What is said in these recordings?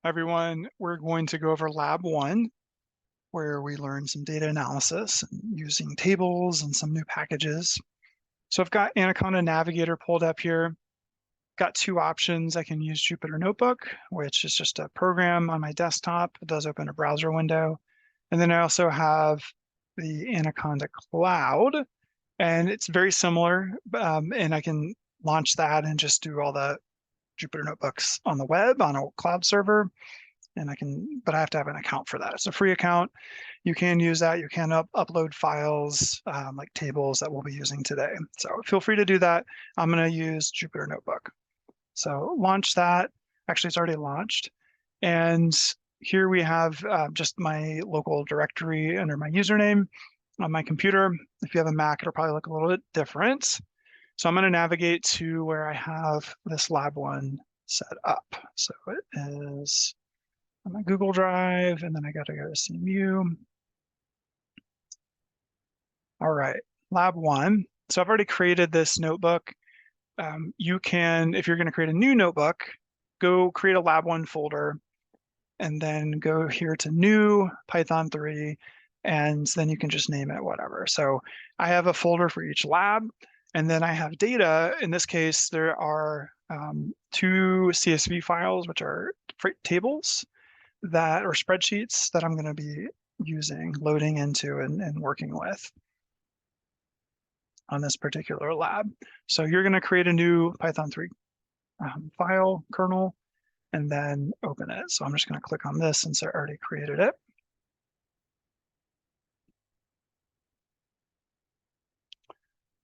Everyone, we're going to go over lab 1, where we learn some data analysis and using tables and some new packages. So I've got Anaconda Navigator pulled up here. Got two options. I can use Jupyter Notebook, which is just a program on my desktop. It does open a browser window. And then I also have the Anaconda Cloud, and it's very similar. And I can launch that and just do all the Jupyter Notebooks on the web on a cloud server. And but I have to have an account for that. It's a free account. You can use that. You can upload files like tables that we'll be using today. So feel free to do that. I'm going to use Jupyter Notebook. So launch that. Actually, it's already launched. And here we have just my local directory under my username on my computer. If you have a Mac, it'll probably look a little bit different. So I'm going to navigate to where I have this lab 1 set up. So it is on my Google Drive, and then I got to go to CMU. All right, lab 1. So I've already created this notebook. You can, if you're going to create a new notebook, go create a lab 1 folder, and then go here to new Python 3, and then you can just name it whatever. So I have a folder for each lab, and then I have data. In this case, there are 2 CSV files, which are tables that are spreadsheets that I'm going to be using, loading into and working with on this particular lab. So you're going to create a new Python 3 file kernel and then open it. So I'm just going to click on this since I already created it.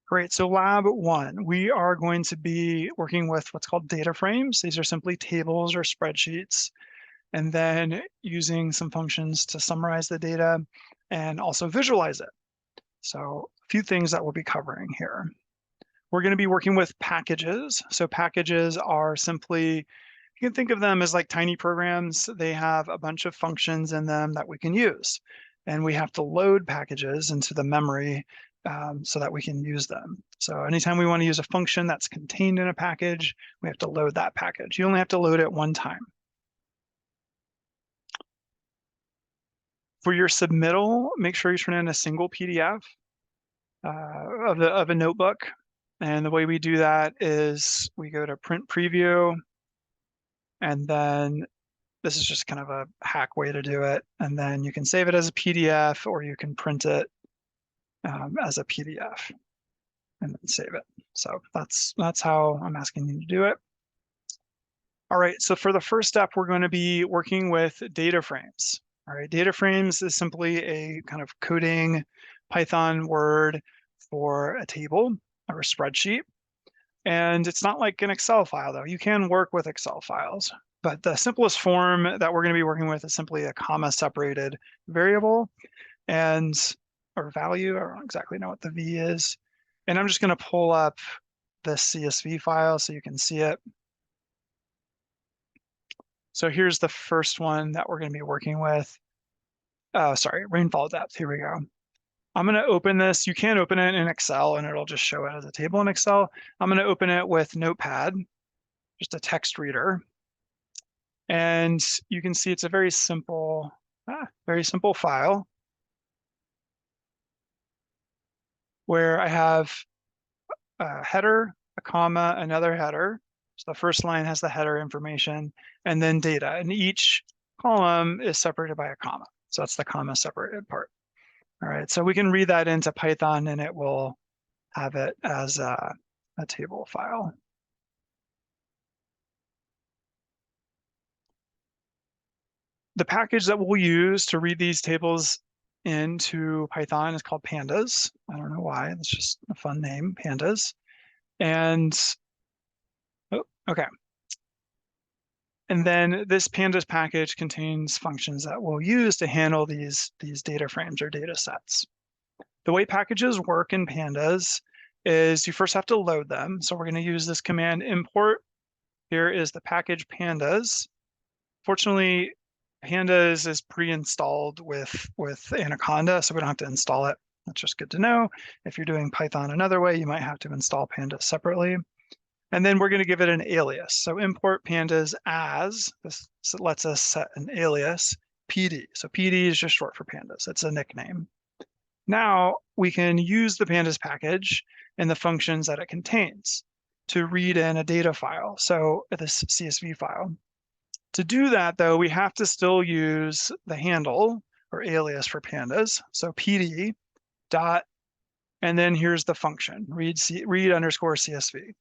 Great, so lab 1, we are going to be working with what's called DataFrames. These are simply tables or spreadsheets, and then using some functions to summarize the data and also visualize it. So a few things that we'll be covering here. We're going to be working with packages. So packages are simply, you can think of them as like tiny programs. They have a bunch of functions in them that we can use. And we have to load packages into the memory so that we can use them. So anytime we want to use a function that's contained in a package, we have to load that package. You only have to load it one time. For your submittal, make sure you turn in a single PDF of a notebook. And the way we do that is we go to print preview, and then this is just kind of a hack way to do it. And then you can save it as a PDF, or you can print it as a PDF and then save it. So that's how I'm asking you to do it. All right, so for the first step, we're going to be working with DataFrames. All right, DataFrames is simply a kind of coding Python word for a table or a spreadsheet. And it's not like an Excel file, though. You can work with Excel files, but the simplest form that we're going to be working with is simply a comma-separated variable or value. I don't exactly know what the V is. And I'm just going to pull up this CSV file so you can see it. So here's the first one that we're going to be working with. Sorry, rainfall depth. Here we go. I'm going to open this. You can open it in Excel and it'll just show it as a table in Excel. I'm going to open it with Notepad, just a text reader. And you can see it's a very simple file where I have a header, a comma, another header. So the first line has the header information and then data. And each column is separated by a comma. So that's the comma separated part. All right, so we can read that into Python and it will have it as a table file. The package that we'll use to read these tables into Python is called Pandas. I don't know why, it's just a fun name, Pandas. And, okay. And then this Pandas package contains functions that we'll use to handle these data frames or data sets. The way packages work in Pandas is you first have to load them. So we're going to use this command import. Here is the package Pandas. Fortunately, Pandas is pre-installed with Anaconda, so we don't have to install it. That's just good to know. If you're doing Python another way, you might have to install Pandas separately. And then we're going to give it an alias. So import pandas as, this lets us set an alias, PD. So PD is just short for pandas. It's a nickname. Now we can use the pandas package and the functions that it contains to read in a data file. So this CSV file. To do that, though, we have to still use the handle or alias for pandas. So PD dot, and then here's the function, read underscore CSV.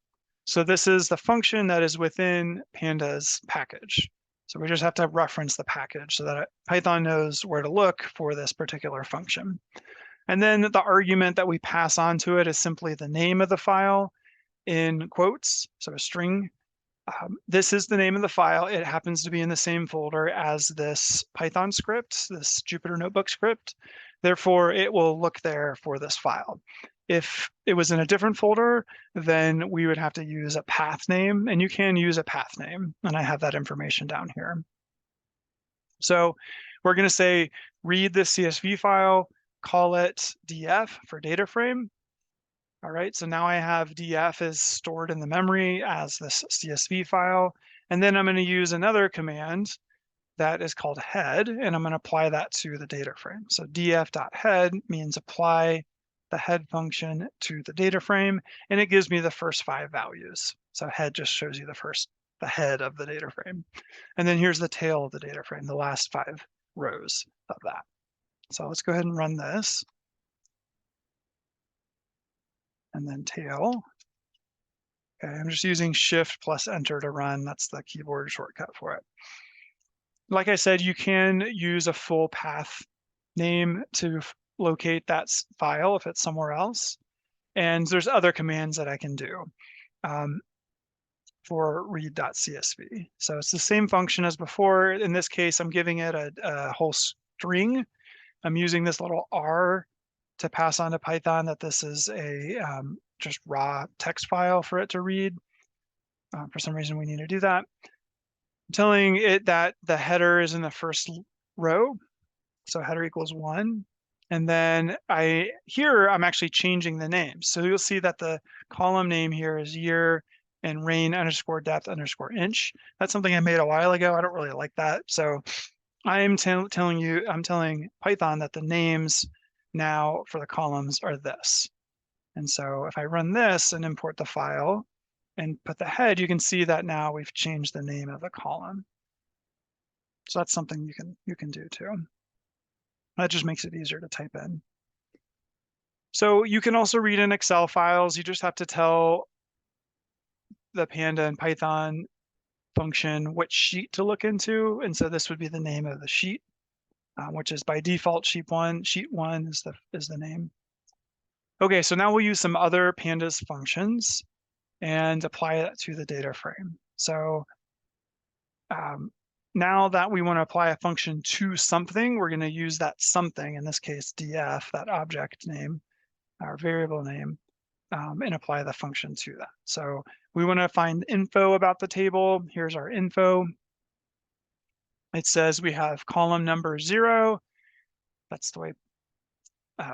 So this is the function that is within pandas package. So we just have to reference the package so that Python knows where to look for this particular function. And then the argument that we pass on to it is simply the name of the file in quotes, so a string. This is the name of the file. It happens to be in the same folder as this Python script, this Jupyter Notebook script. Therefore, it will look there for this file. If it was in a different folder, then we would have to use a path name, and you can use a path name, and I have that information down here. So we're going to say, read this CSV file, call it df for DataFrame. All right, so now I have df is stored in the memory as this CSV file. And then I'm going to use another command that is called head, and I'm going to apply that to the data frame. So df.head means apply the head function to the data frame, and it gives me the first 5 values. So head just shows you the head of the data frame. And then here's the tail of the data frame, the last 5 rows of that. So let's go ahead and run this. And then tail. Okay, I'm just using Shift plus Enter to run. That's the keyboard shortcut for it. Like I said, you can use a full path name to locate that file if it's somewhere else. And there's other commands that I can do for read.csv. So it's the same function as before. In this case, I'm giving it a whole string. I'm using this little R to pass on to Python that this is a just raw text file for it to read. For some reason, we need to do that. I'm telling it that the header is in the first row. So header equals 1. And then I'm actually changing the name. So you'll see that the column name here is year and rain underscore depth underscore inch. That's something I made a while ago. I don't really like that. So I'm telling Python that the names now for the columns are this. And so if I run this and import the file and put the head, you can see that now we've changed the name of the column. So that's something you can do too. That just makes it easier to type in. So you can also read in Excel files. You just have to tell the Panda and Python function which sheet to look into. And so this would be the name of the sheet, which is by default sheet one. Sheet 1 is the name. Okay, so now we'll use some other Pandas functions and apply it to the data frame. So now that we want to apply a function to something, we're going to use that something, in this case df, that object name, our variable name, and apply the function to that. So we want to find info about the table. Here's our info. It says we have column number 0. That's the way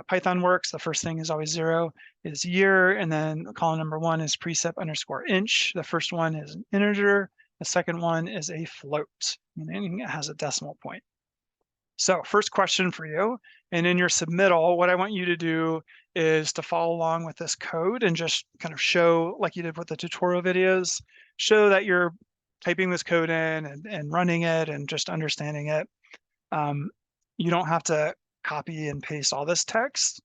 Python works. The first thing is always 0 is year, and then column number 1 is precept underscore inch. The first one is an integer. The second one is a float, meaning it has a decimal point. So first question for you, and in your submittal, what I want you to do is to follow along with this code and just kind of show, like you did with the tutorial videos, show that you're typing this code in and running it and just understanding it. You don't have to copy and paste all this text,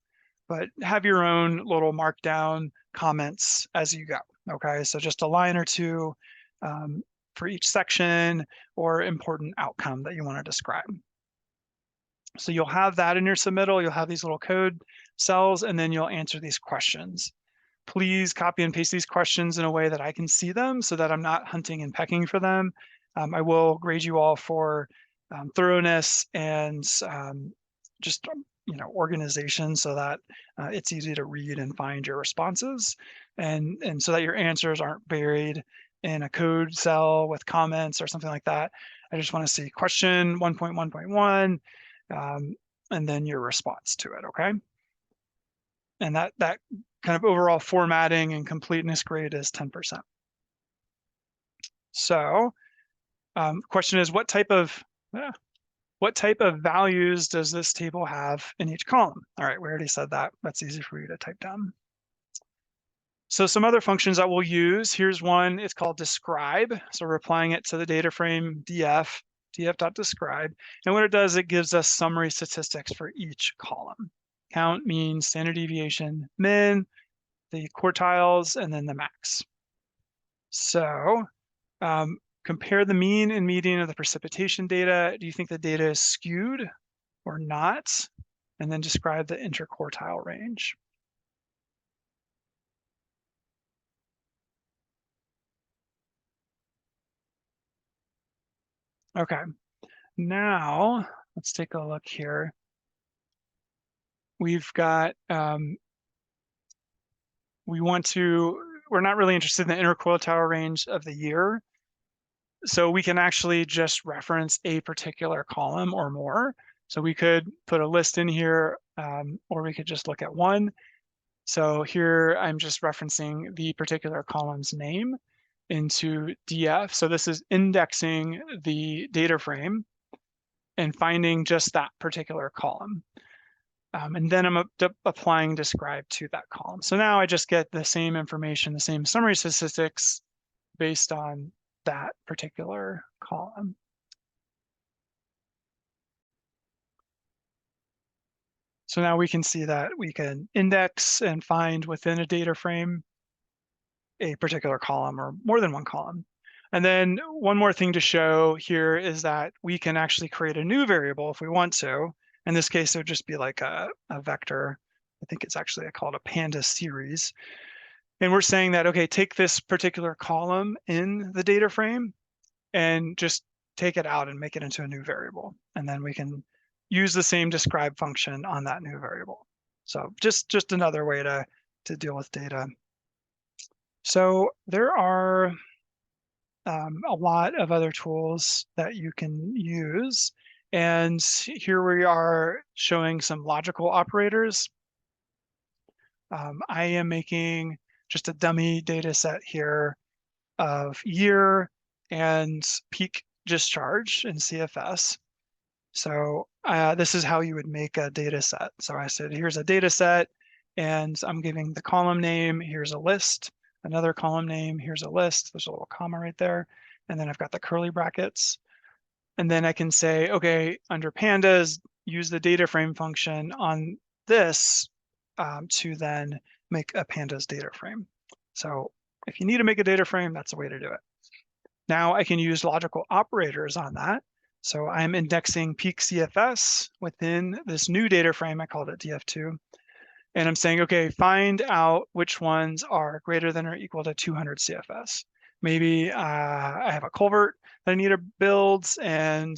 but have your own little markdown comments as you go, okay? So just a line or two for each section or important outcome that you want to describe. So you'll have that in your submittal, you'll have these little code cells, and then you'll answer these questions. Please copy and paste these questions in a way that I can see them so that I'm not hunting and pecking for them. I will grade you all for thoroughness and just organization so that it's easy to read and find your responses, and so that your answers aren't buried in a code cell with comments or something like that. I just want to see question 1.1.1 and then your response to it, okay? And that kind of overall formatting and completeness grade is 10%. So question is, what type of values does this table have in each column? All right, we already said that. That's easy for you to type down. So some other functions that we'll use, here's one, it's called describe. So we're applying it to the data frame df.describe. And what it does, it gives us summary statistics for each column. Count, mean, standard deviation, min, the quartiles, and then the max. So compare the mean and median of the precipitation data. Do you think the data is skewed or not? And then describe the interquartile range. Okay, now let's take a look here. We've got, we're not really interested in the interquartile range of the year. So we can actually just reference a particular column or more. So we could put a list in here, or we could just look at one. So here I'm just referencing the particular column's name into df. So this is indexing the data frame and finding just that particular column. And then I'm applying describe to that column. So now I just get the same information, the same summary statistics based on that particular column. So now we can see that we can index and find within a data frame a particular column or more than one column. And then one more thing to show here is that we can actually create a new variable if we want to. In this case, it would just be like a vector. I think it's actually called a Pandas series. And we're saying that, okay, take this particular column in the data frame and just take it out and make it into a new variable. And then we can use the same describe function on that new variable. So just another way to deal with data. So there are a lot of other tools that you can use. And here we are showing some logical operators. I am making just a dummy data set here of year and peak discharge in CFS. So this is how you would make a data set. So I said, here's a data set, and I'm giving the column name, here's a list, another column name, here's a list, there's a little comma right there, and then I've got the curly brackets. And then I can say, okay, under pandas, use the data frame function on this to then make a pandas data frame. So if you need to make a data frame, that's the way to do it. Now I can use logical operators on that. So I'm indexing peak CFS within this new data frame. I called it df2. And I'm saying, okay, find out which ones are greater than or equal to 200 CFS. Maybe I have a culvert that I need to build, and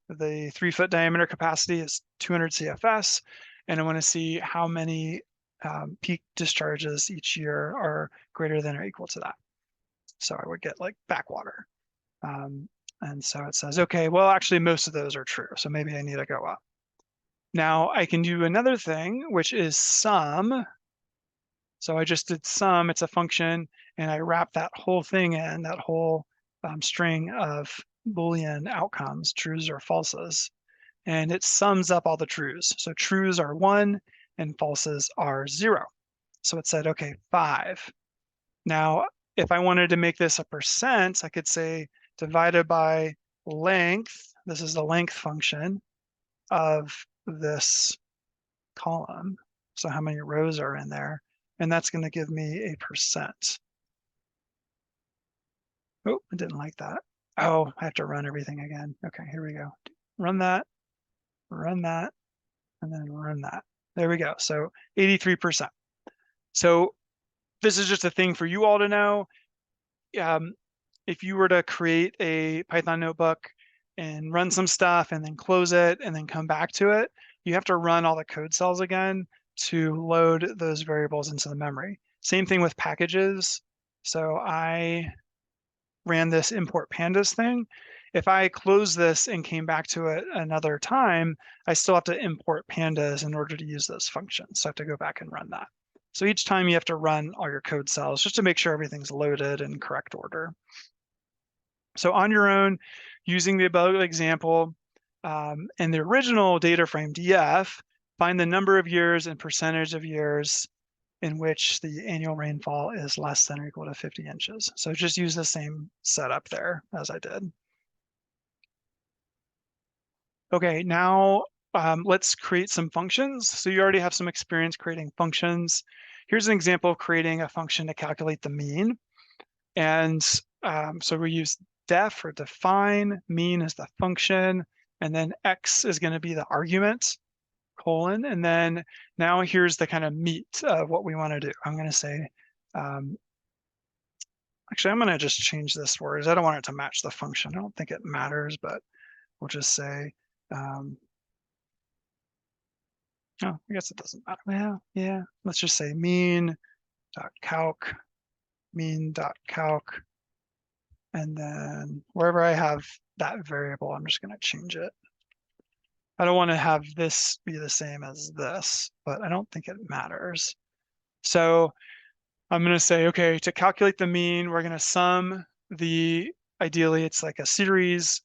the 3-foot diameter capacity is 200 CFS. And I want to see how many peak discharges each year are greater than or equal to that. So I would get like backwater. And so it says, okay, well, actually, most of those are true. So maybe I need to go up. Now I can do another thing, which is sum. So I just did sum. It's a function, and I wrap that whole thing in, that whole string of Boolean outcomes, trues or falses. And it sums up all the trues. So trues are 1 and falses are 0. So it said, okay, 5. Now, if I wanted to make this a percent, I could say divided by length. This is the length function of this column. So how many rows are in there? And that's going to give me a percent. Oh, I didn't like that. Oh, I have to run everything again. Okay, here we go. Run that, and then run that. There we go. So 83%. So this is just a thing for you all to know. If you were to create a Python notebook and run some stuff and then close it and then come back to it, you have to run all the code cells again to load those variables into the memory. Same thing with packages. So I ran this import pandas thing. If I close this and came back to it another time, I still have to import pandas in order to use those functions. So I have to go back and run that. So each time you have to run all your code cells just to make sure everything's loaded in correct order. So on your own, using the above example, in the original DataFrame DF, find the number of years and percentage of years in which the annual rainfall is less than or equal to 50 inches. So just use the same setup there as I did. Okay, now let's create some functions. So you already have some experience creating functions. Here's an example of creating a function to calculate the mean. And so we use def or define, mean is the function, and then x is going to be the argument, colon, and then now here's the kind of meat of what we want to do. I'm going to say, actually, I'm going to just change this word. I don't want it to match the function. I don't think it matters, but we'll just say, oh, I guess it doesn't matter. Well, yeah, let's just say mean.calc, mean.calc, and then wherever I have that variable, I'm just going to change it. I don't want to have this be the same as this, but I don't think it matters. So I'm going to say, okay, to calculate the mean, we're going to sum ideally it's like a series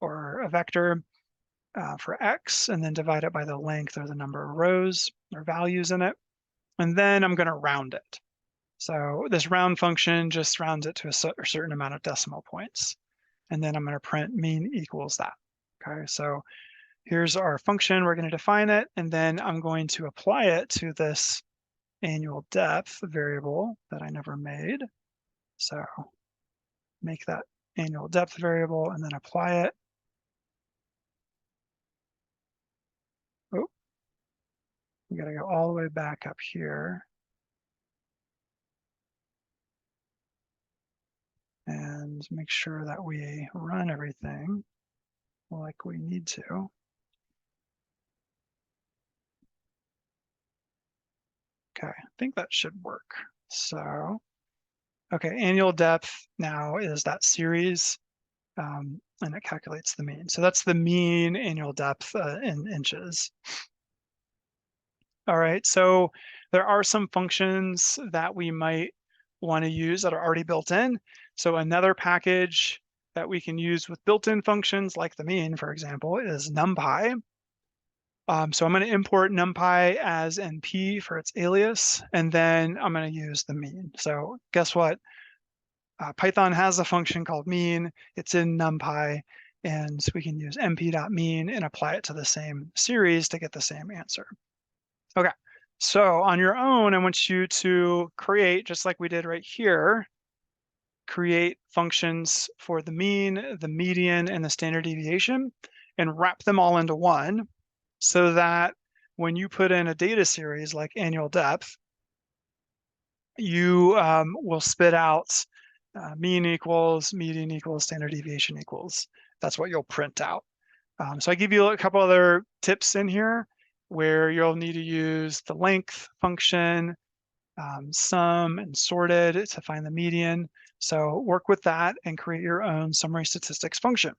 or a vector for x, and then divide it by the length or the number of rows or values in it. And then I'm going to round it. So this round function just rounds it to a certain amount of decimal points. And then I'm going to print mean equals that. Okay, so here's our function. We're going to define it, and then I'm going to apply it to this annual depth variable that I never made. So make that annual depth variable and then apply it. Oh, we got to go all the way back up here. And make sure that we run everything like we need to. Okay, I think that should work. So, okay, annual depth now is that series, and it calculates the mean. So that's the mean annual depth in inches. All right, so there are some functions that we might want to use that are already built in. So another package that we can use with built-in functions like the mean, for example, is NumPy. So I'm going to import NumPy as NP for its alias, and then I'm going to use the mean. So guess what? Python has a function called mean. It's in NumPy, and we can use np.mean and apply it to the same series to get the same answer. Okay, so on your own, I want you to create, just like we did right here, create functions for the mean, the median, and the standard deviation, and wrap them all into one so that when you put in a data series like annual depth, you will spit out mean equals, median equals, standard deviation equals. That's what you'll print out. So I give you a couple other tips in here where you'll need to use the length function, sum, and sorted to find the median. So work with that and create your own summary statistics function.